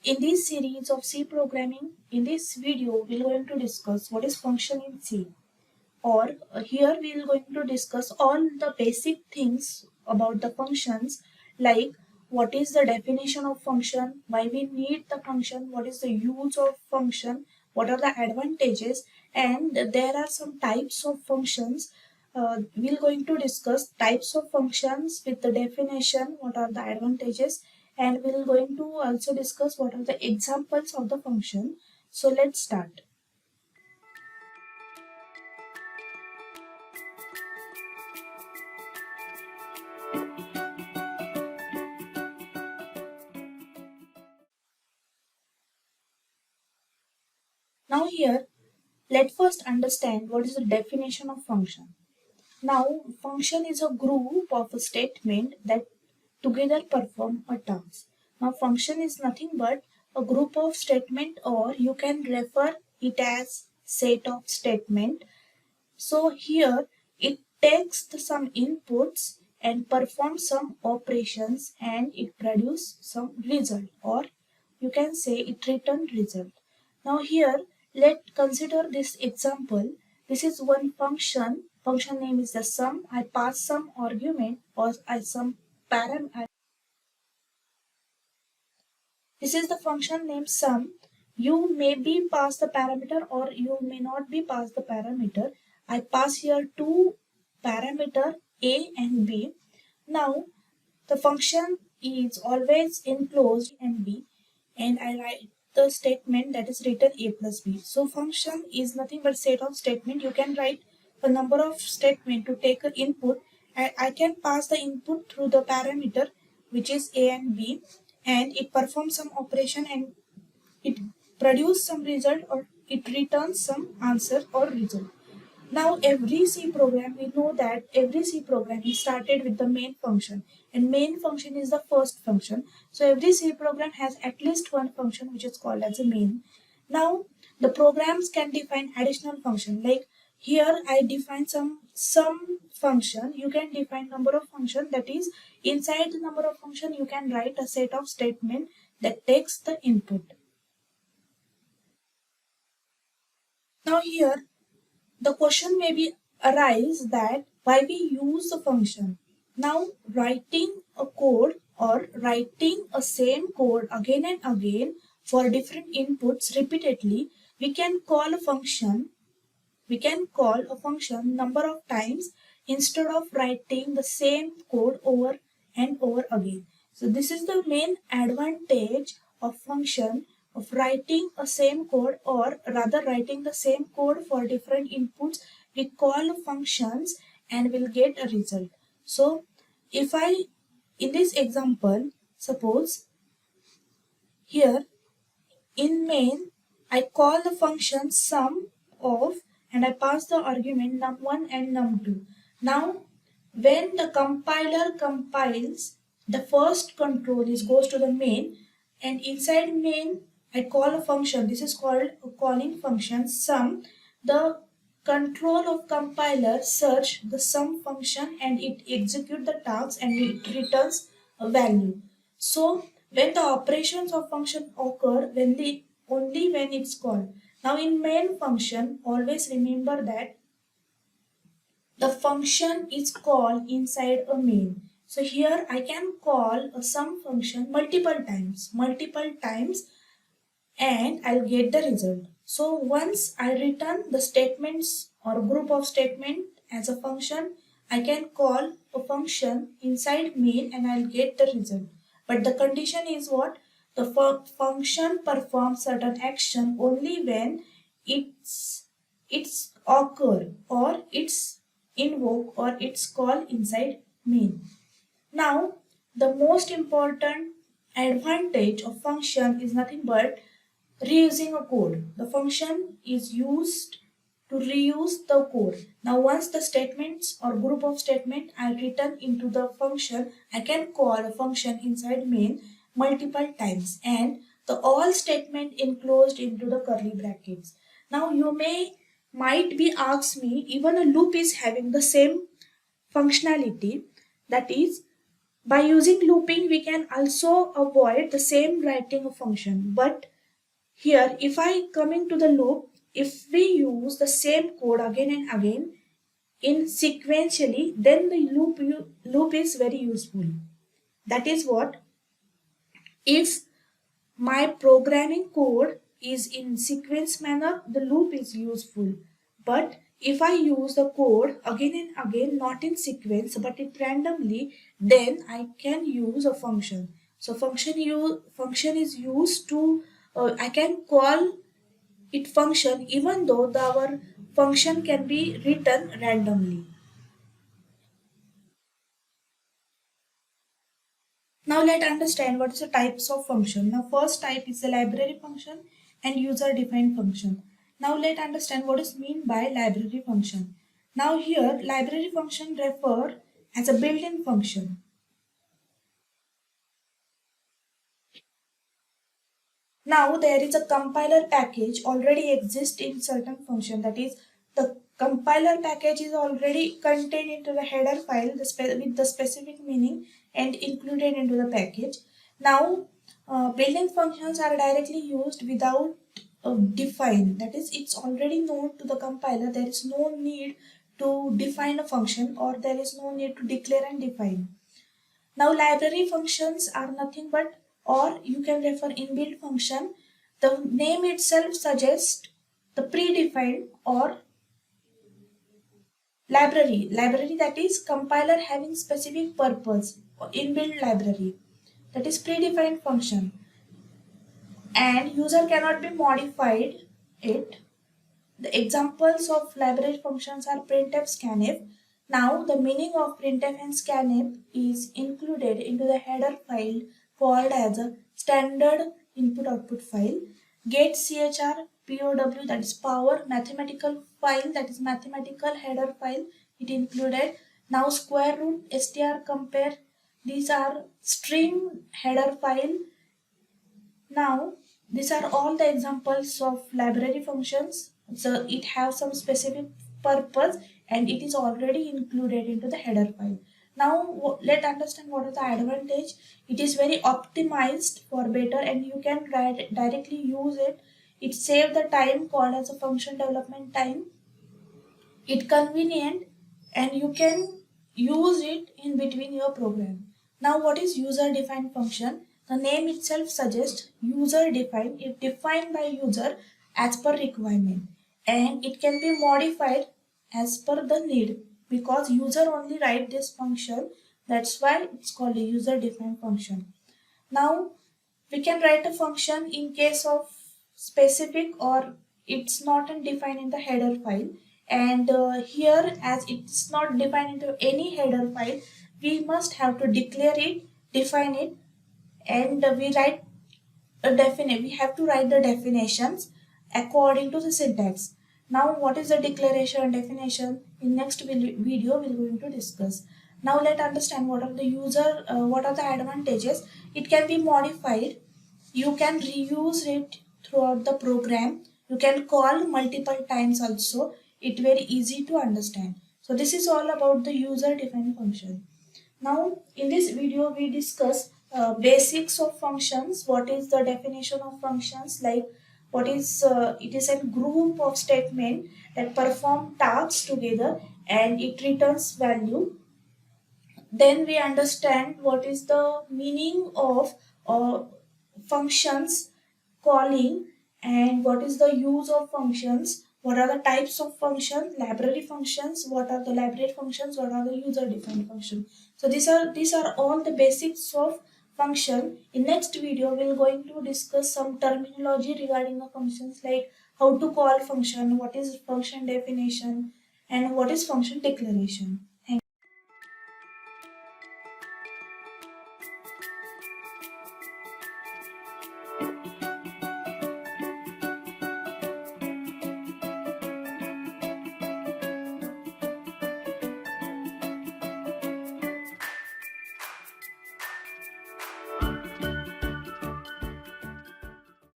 In this series of C programming, in this video, we are going to discuss what is function in C. Or here we are going to discuss all the basic things about the functions, like what is the definition of function, why we need the function, what is the use of function, what are the advantages, and there are some types of functions. We are going to discuss types of functions with the definition, what are the advantages, and we are going to also discuss what are the examples of the function. So let's start. Now here, let's first understand what is the definition of function. Now, function is a group of a statement that together perform a task. Now, function is nothing but a group of statement, or you can refer it as set of statement. So here it takes some inputs and performs some operations and it produces some result, or you can say it return result. Now here let's consider this example. This is one function. Function name is the sum. I pass some argument or I some parameter. This is the function name sum. You may be pass the parameter or you may not be pass the parameter. I pass here two parameter a and b. Now the function is always enclosed and b, and I write the statement that is written a plus b. So function is nothing but set of statement. You can write a number of statement to take an input, and I can pass the input through the parameter which is a and b, and it performs some operation and it produces some result or it returns some answer or result. Now every C program, we know that every C program is started with the main function, and main function is the first function. So every C program has at least one function which is called as a main. Now the programs can define additional function, like here I define some function. You can define number of function, that is inside the number of function you can write a set of statement that takes the input. Now here the question may be arise that why we use the function. Now writing a code or writing a same code again and again for different inputs repeatedly, we can call a function number of times instead of writing the same code over and over again. So this is the main advantage of function, of writing a same code, or rather writing the same code for different inputs. We call functions and we'll get a result. So if in this example, suppose here in main I call the function sum of, and I pass the argument num1 and num2. Now when the compiler compiles, the first control goes to the main, and inside main I call a function. This is called a calling function sum. The control of compiler search the sum function and it execute the task and it returns a value. So when the operations of function occur only when it's called. Now in main function, always remember that the function is called inside a main. So here I can call a sum function multiple times, and I'll get the result. So once I return the statements or group of statement as a function, I can call a function inside main and I'll get the result. But the condition is what? The function performs certain action only when it's occur or it's invoke or it's called inside main. Now the most important advantage of function is nothing but reusing a code. The function is used to reuse the code. Now once the statements or group of statement are written into the function, I can call a function inside main multiple times and the all statement enclosed into the curly brackets. Now you may might be asked me, even a loop is having the same functionality. That is, by using looping, we can also avoid the same writing of function. But here, if I coming to the loop, if we use the same code again and again in sequentially, then the loop is very useful. That is what, if my programming code is in sequence manner, the loop is useful. But if I use the code again and again, not in sequence but it randomly, then I can use a function. So function is used to I can call it function even though our function can be written randomly. Now let's understand what is the types of function. Now first type is the library function and user defined function. Now let's understand what is mean by library function. Now here library function refer as a built-in function. Now there is a compiler package already exists in certain function, that is the compiler package is already contained into the header file with the specific meaning and included into the package. Now built-in functions are directly used without define, that is it's already known to the compiler, there is no need to define a function or there is no need to declare and define. Now library functions are nothing but, or you can refer inbuilt function. The name itself suggests the predefined or library, that is compiler having specific purpose or inbuilt library, that is predefined function, and user cannot be modified it. The examples of library functions are printf, scanf. Now the meaning of printf and scanf is included into the header file called as a standard input output file. Get chr pow, that is power mathematical file, that is mathematical header file, it included. Now square root, str compare, these are string header file. Now these are all the examples of library functions. So it has some specific purpose and it is already included into the header file. Now let's understand what is the advantage. It is very optimized for better and you can directly use it. It saves the time called as a function development time. It convenient and you can use it in between your program. Now what is user defined function? The name itself suggests user defined. It defined by user as per requirement and it can be modified as per the need, because user only write this function, that's why it's called a user defined function. Now we can write a function in case of specific or it's not defined in the header file, and here as it's not defined into any header file, we must have to declare it, define it, and we write a we have to write the definitions according to the syntax. Now what is the declaration and definition? In next video we're going to discuss. Now let's understand what are the what are the advantages. It can be modified, you can reuse it throughout the program, you can call multiple times also, it very easy to understand. So this is all about the user defined function. Now in this video we discuss basics of functions. What is the definition of functions? Like what is it is a group of statement that perform tasks together and it returns value. Then we understand what is the meaning of functions calling and what is the use of functions, what are the types of functions, library functions, what are the library functions, what are the user defined functions. So these are all the basics of function. In next video we're going to discuss some terminology regarding the functions, like how to call function, what is function definition, and what is function declaration. Thank you.